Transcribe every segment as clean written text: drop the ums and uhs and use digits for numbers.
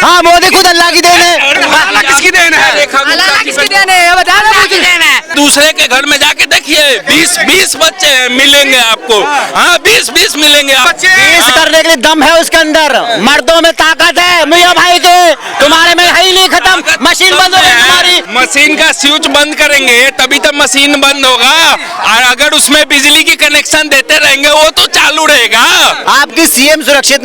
हाँ, मोदी खुद अल्लाह की देन है। अल्लाह किसकी देन है? अल्लाह किसकी देन है? बता दो मुझे। दूसरे के घर में जाके देखिए 20 बच्चे मिलेंगे आपको। हाँ, 20 मिलेंगे बच्चे। 20 करने के लिए दम है उसके अंदर, मर्दों में ताकत है मियां भाई के, तुम्हारे में है ही नहीं, खत्म। मशीन बंद हो गई तुम्हारी। मशीन का स्विच बंद करेंगे तभी तो मशीन बंद होगा, और अगर उसमें बिजली की कनेक्शन देते रहेंगे वो तो चालू रहेगा। आपकी सीएम सुरक्षित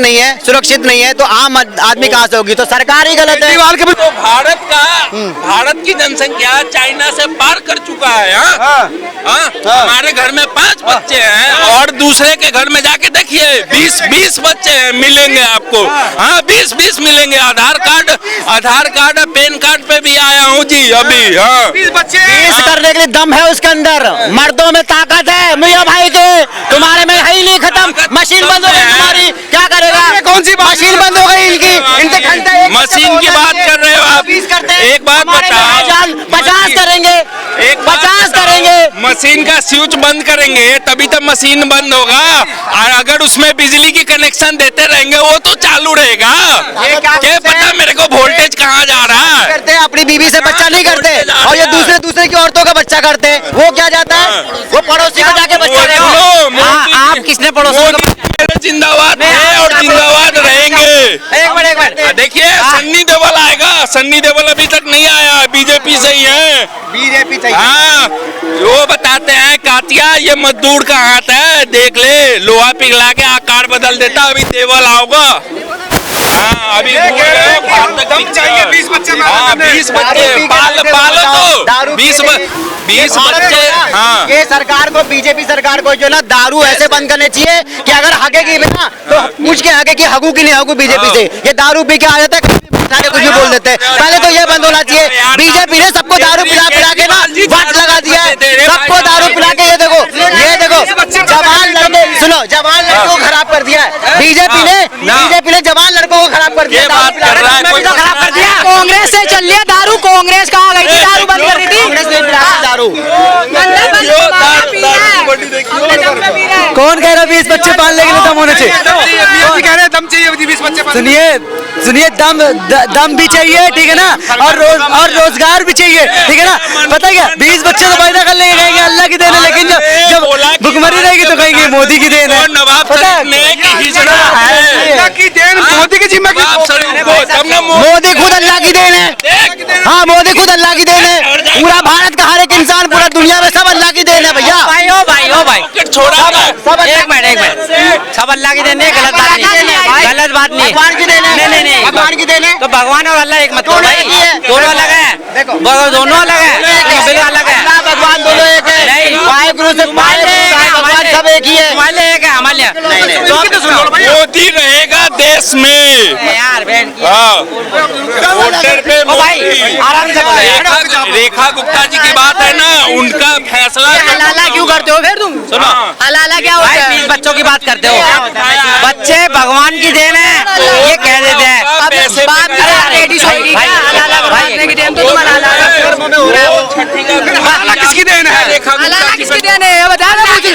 नहीं है तो आम आदमी कहाँ से होगी? तो सरकार ही गलत है। तो भारत की जनसंख्या चाइना से पार कर चुका है। हमारे घर में 5 बच्चे हैं और दूसरे के घर में जाके देखिए 20 बच्चे मिलेंगे आपको। हाँ, 20 मिलेंगे। आधार कार्ड पैन कार्ड पे भी आया हूँ जी अभी। हाँ, 20 बच्चे। 20 करने के लिए दम है उसके अंदर, मर्दों में ताकत है मियां भाई के, तुम्हारे में है ही नहीं, खत्म। मशीन बंद हो गई तुम्हारी, क्या करेगा? कौन सी मशीन बंद हो गई इनकी? इनके घंटा मशीन की बात कर रहे हो आप? 20 करते हैं। एक बात बताओ, 50 करेंगे, 50 करेंगे। मशीन का स्विच बंद करेंगे तभी तो मशीन बंद होगा, और अगर उसमें बिजली की कनेक्शन देते रहेंगे वो तो चालू रहेगा। क्या पता मेरे को वोल्टेज कहाँ जा रहा है? करते हैं अपनी बीवी से बच्चा नहीं करते, और ये दूसरे की औरतों का बच्चा करते हैं। वो क्या जाता है? वो पड़ोसी को जाके बच्चा दे। आप किसने पड़ोसी को? जिंदाबाद है और जिंदाबाद रहेंगे। एक मिनट देखिए सन्नी देओल आएगा। सन्नी देओल अभी तक नहीं आया, बीजेपी से ही है। बीजेपी चाहिए। हाँ, वो बताते हैं कातिया ये मजदूर का हाथ है, देख ले, लोहा पिघला के आकार बदल देता। अभी देवल आओगा। हाँ, अभी दम चाहिए 20 बच्चे। हाँ, 20 बच्चे पालो तो 20 बच्चे। हाँ, ये सरकार को, बीजेपी सरकार को जो ना दारू ऐसे बंद करने चाहिए कि अगर हगेगी भी ना तो पूछ के हगे कि हगू कि नहीं हगू बीजेपी से। ये दारू पी के आ जाता है, कुछ भी बोल देते हैं। पहले तो ये बंद होना चाहिए। बीजेपी ने सबको दारू पिला के ना वाट लगा दिया है, सबको दारू पिला के। ये देखो जवान लड़के, सुनो, जवान लड़कों को खराब कर दिया है बीजेपी ने जवान लड़कों को खराब कर दिया। खराब कर दिया। कांग्रेस से चल लिया दारू, कांग्रेस कहाँ गई थी? दारू बंद कर दी थी कांग्रेस ने पिला दारू। कौन कह रहा 20 बच्चे पालने के लिए दम होने चाहिए? कह रहे हैं दम चाहिए 20 बच्चे। सुनिए दम भी चाहिए, ठीक है ना, और रोजगार भी चाहिए, ठीक है ना। पता है क्या, 20 बच्चे तो पैदा कर लेंगे, कहेंगे अल्लाह की देन है, लेकिन जब भुखमरी रहेगी तो कहेंगे मोदी की देन है। की देन मोदी की जिम्मे की। मोदी खुद अल्लाह की देन है। हाँ, मोदी खुद अल्लाह की देन है। पूरा भारत का हर एक इंसान, पूरा दुनिया में सब अल्लाह की देन है भैया। भाई एक मिनट सब अल्लाह की देन है। गलत बात नहीं। भगवान की देन है। नहीं भगवान की देन है। तो भगवान और अल्लाह एक मत करो भाई, दोनों अलग है। देखो, दोनों अलग है, बिल्कुल अलग है। अल्लाह भगवान दोनों एक है। नहीं, वाहिगुरु से भगवान सब एक ही है। हमारे एक है, हमारे मोदी रहेगा देश में यार वोटर पे भाई आराम से बोलो। रेखा गुप्ता जी की बात है ना, उनका फैसला। हलाला क्यों करते हो फिर तुम? सुनो, हलाला क्या होता है? 20 बच्चों की बात करते हो। बच्चे भगवान की देन है, ये कह देते हैं। बात अल्लाह किसकी देन है? अल्लाह किसकी देन है? बता दो मुझे।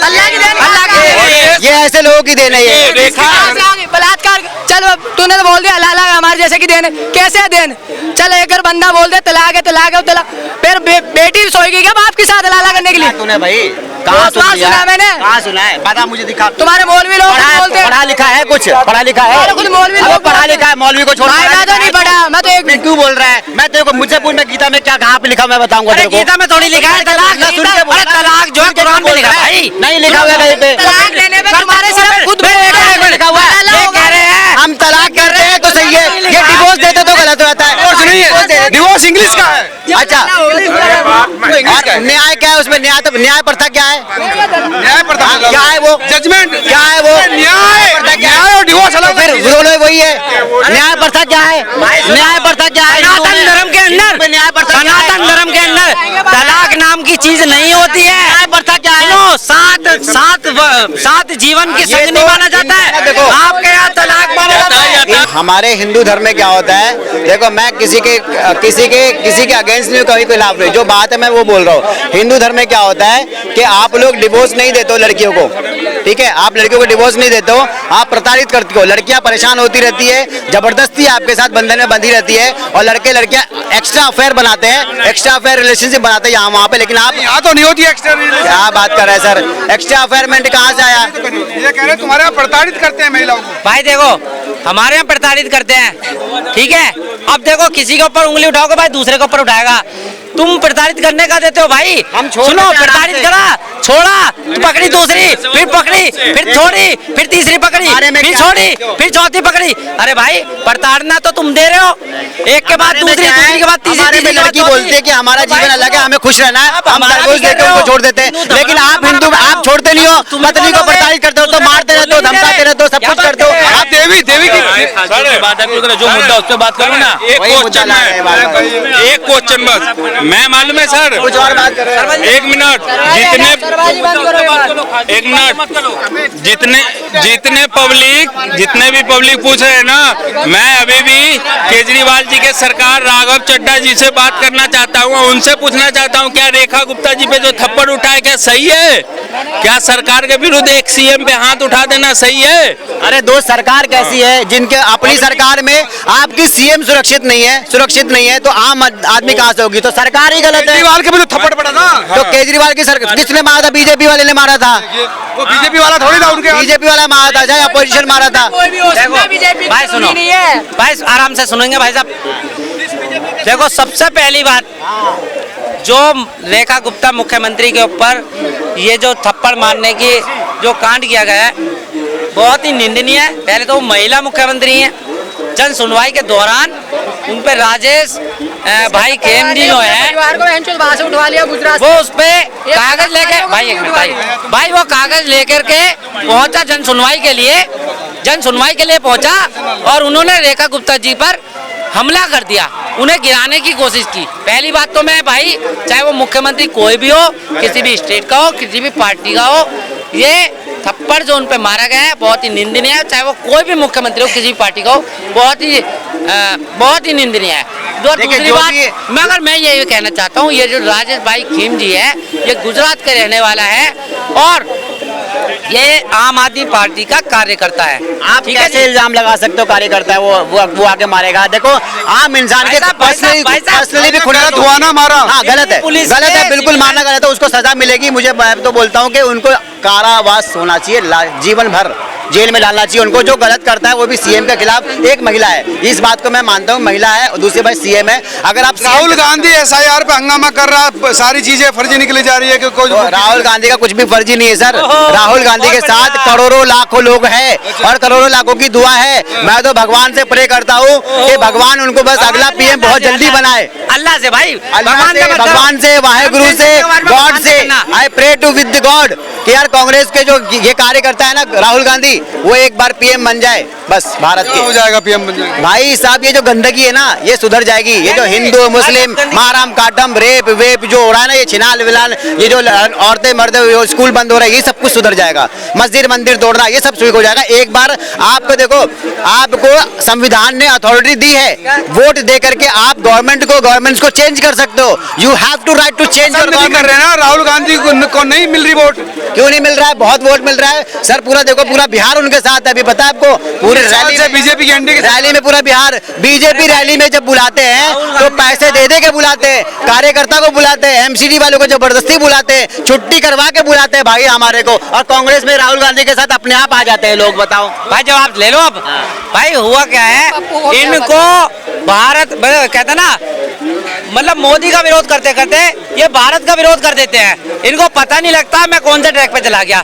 अल्लाह की देन, अल्लाह की देन। ये ऐसे लोगों की देन है। ये बलात्कार, चलो तूने तो बोल दिया अल्लाह हमारे जैसे की देन है। कैसे देन? चल एक बंदा बोल दे तलाक है, फिर बेटी सोएगी क्या बाप के साथ अल्लाह करने के लिए? तूने भाई कहाँ सुना मैंने? कहाँ सुना है? बता मुझे, दिखा। तुम्हारे मौलवी लोग बोलते हैं पढ़ा लिखा है, कुछ पढ़ा लिखा है, खुद मौलवी लोग पढ़ा लिखा है। मौलवी को छोड़, मैं तो नहीं पढ़ा। मैं तो एक क्यों बोल रहा है? मैं तेरे को मुझसे पूछ, मैं गीता में क्या कहाँ पे लिखा मैं बताऊंगा तेरे को। गीता में थोड़ी लिखा है तलाक। तलाक जो है कुरान में लिखा है भाई, नहीं लिखा हुआ कहीं पे। तलाक लेने में तुम्हारे सिर्फ खुद लिखा हुआ है। ये कह रहे हैं हम तलाक करते हैं तो सही है, ये डिवोर्स देते तो गलत हो जाता है। डिवोर्स इंग्लिश का है। अच्छा, न्याय क्या है उसमें? न्याय प्रथा क्या है? न्याय प्रथा क्या है वो? जजमेंट क्या है वो? न्याय और डिवोर्स अलग। फिर दोनों वही है। न्याय प्रथा क्या है? न्याय प्रथा क्या है? सनातन धर्म के अंदर, न्याय प्रथा, सनातन धर्म के अंदर तलाक नाम की चीज नहीं होती है। न्याय प्रथा क्या है? सात जीवन की संग नहीं माना जाता है। देखो, आपके यहाँ तलाक माना जाता है। हमारे हिंदू धर्म में क्या होता है? देखो, मैं किसी के अगेंस्ट नहीं, कहीं के खिलाफ नहीं, जो बात है मैं वो बोल रहा हूँ। हिंदू धर्म में क्या होता है कि आप लोग डिवोर्स नहीं देते हो लड़कियों को, ठीक है, आप लड़कियों को डिवोर्स नहीं देते हो, आप प्रताड़ित करते हो, लड़कियां परेशान होती रहती है, जबरदस्ती आपके साथ बंधन में बंधी रहती है, और लड़के लड़कियां एक्स्ट्रा अफेयर बनाते हैं, एक्स्ट्रा अफेयर रिलेशनशिप बनाते हैं यहाँ वहाँ पे, लेकिन आप यहाँ तो नहीं होती एक्स्ट्रा क्या बात कर रहे हैं सर, एक्स्ट्रा अफेयरमेंट कहाँ से आया? ये कह रहे हैं तुम्हारे यहाँ प्रताड़ित करते हैं महिलाओं को। भाई देखो हमारे यहाँ प्रताड़ित करते हैं, ठीक है। अब देखो किसी के ऊपर उंगली उठाओगे भाई दूसरे के ऊपर उठाएगा, तुम प्रताड़ित करने का देते हो भाई। हम छोड़ सुनो, देते हैं प्रताड़ित आराम करा, छोड़ा तो पकड़ी दूसरी, फिर पकड़ी, फिर छोड़ी, फिर तीसरी पकड़ी, हमारे में फिर क्या छोड़ी, फिर चौथी पकड़ी। अरे भाई प्रताड़ना तो तुम दे रहे हो, एक के बाद दूसरी, दूसरी के बाद तीसरी, हमारे में तीसरी के बाद लड़की चौथी। बोलती है कि हमारा तो जीवन भाई अलग है, हमें खुश रहना है, आप हम हमारा डिवोर्स भी देके कह रहे उनको हो। छोड़ देते हैं, हिंदू लेकिन धर्म आप का हिंदू बताओ। आप छोड़ते नहीं हो, तुम पत्नी को बोलोगे, प्रताड़ित करते हो, तो मारते रहते हो, धमकाते रहते हो, सब कुछ करते हो। आप देवी देवी की बात है, जो मुद्दा उस पर बात करूँ ना, एक वही मुद्दा क्वेश्चन ला रहे हैं बार-बार। है, एक क्वेश्चन बस, मैं मालूम है सर, कुछ और बात कर रहे हैं। एक मिनट, एक मिनट, जितने भी पब्लिक पूछ रहे हैं ना, मैं अभी भी केजरीवाल जी के सरकार राघव चड्ढा जी से बात करना चाहता हूँ, उनसे पूछना चाहता हूँ क्या रेखा गुप्ता जी पे जो थप्पड़ उठाए क्या सही है? क्या सरकार के विरुद्ध एक सीएम पे हाथ उठा देना सही है? अरे दोस्त, सरकार कैसी है जिनके अपनी सरकार में आपकी सीएम सुरक्षित नहीं है, तो आम आदमी कहाँ से होगी? तो सरकार ही गलत है। केजरीवाल के भी तो थप्पड़ पड़ा था। तो केजरीवाल की सरकार किसने मारा था? बीजेपी वाले ने मारा था, वो बीजेपी वाला थोड़ी था, उनके बीजेपी वाला मारा था, चाहे अपोजिशन मारा था। देखो भाई सुनो, भाई आराम से सुनेंगे भाई साहब। देखो सबसे पहली बात, जो रेखा गुप्ता मुख्यमंत्री के ऊपर ये जो थप्पड़ मारने की जो कांड किया गया है बहुत ही निंदनीय है। पहले तो वो महिला मुख्यमंत्री हैं, जन सुनवाई के दौरान उन पे राजेश भाई खेम जी जो है उठवा लिया गुजरात वो उस पे कागज लेके भाई एक मिनट भाई वो कागज लेकर के पहुंचा जन सुनवाई के लिए पहुंचा, और उन्होंने रेखा गुप्ता जी पर हमला कर दिया, उन्हें गिराने की कोशिश की। पहली बात तो मैं भाई, चाहे वो मुख्यमंत्री कोई भी हो, किसी भी स्टेट का हो, किसी भी पार्टी का हो, ये थप्पड़ जो उन पे मारा गया है बहुत ही निंदनीय है। चाहे वो कोई भी मुख्यमंत्री हो, किसी भी पार्टी का हो, बहुत ही निंदनीय है। दूसरी बात, मगर मैं ये कहना चाहता हूँ, ये जो राजेश भाई खेम जी है, ये गुजरात के रहने वाला है और ये आम आदमी पार्टी का कार्यकर्ता है। आप कैसे इल्जाम लगा सकते हो कार्यकर्ता है वो आके मारेगा? देखो आम इंसान के पर्सनली भी खुला हुआ ना मारा। हाँ गलत है, बिल्कुल मारना गलत है, उसको सजा मिलेगी। मुझे मैं तो बोलता हूँ कि उनको कारावास होना चाहिए, जीवन भर जेल में डालना चाहिए उनको। जो गलत करता है वो भी सीएम के खिलाफ, एक महिला है, इस बात को मैं मानता हूँ, महिला है, और दूसरी बात सीएम है। अगर आप राहुल गांधी एसआईआर पे हंगामा कर रहा है, सारी चीजें फर्जी निकली जा रही है कि कोई राहुल गांधी का कुछ भी फर्जी नहीं है सर। राहुल गांधी के साथ करोड़ों लाखों लोग हैं और करोड़ों लाखों की दुआ है। मैं तो भगवान से प्रे करता हूँ कि भगवान उनको बस अगला पीएम बहुत जल्दी बनाए। अल्लाह से भाई, भगवान से, वाहेगुरु से, गॉड से, I pray to with God कि यार कांग्रेस के जो ये कार्यकर्ता है ना राहुल गांधी, वो एक बार पीएम बन जाए, बस भारत के हो जाएगा पीएम बन जाएगा। भाई साहब, ये जो गंदगी है ना, ये सुधर जाएगी। ये जो हिंदू मुस्लिम माराम काटम रेप वेप जो हो रहा है ना, ये छिनाल विलाल, ये जो औरतें मर्द स्कूल बंद हो रहा है, ये सब कुछ सुधर जाएगा। मस्जिद मंदिर तोड़ना, ये सब ठीक हो जाएगा एक बार। आपको देखो, आपको संविधान ने अथॉरिटी दी है, वोट दे करके आप गवर्नमेंट को चेंज कर सकते हो। You have to write to change your कर रहे हैं ना, राहुल गांधी को नहीं मिल रही वोट। क्यों नहीं मिल रहा है? बहुत वोट मिल रहा है सर। पूरा देखो, पूरा बिहार उनके साथ है। अभी पता है आपको, पूरी रैली से बीजेपी की एनडीए रैली में पूरा बिहार, बीजेपी रैली में जब बुलाते हैं तो पैसे दे के बुलाते हैं, कार्यकर्ता को बुलाते हैं, एमसीडी वालों को जबरदस्ती बुलाते हैं, छुट्टी करवा के बुलाते हैं भाई हमारे को। और कांग्रेस में राहुल गांधी के साथ अपने आप आ जाते हैं लोग। बताओ भाई, जवाब ले लो अब। भाई हुआ क्या है, इनको भारत कहते ना, मतलब मोदी का विरोध करते करते ये भारत का विरोध कर देते हैं। इनको पता नहीं लगता मैं कौन से ट्रैक पे चला गया।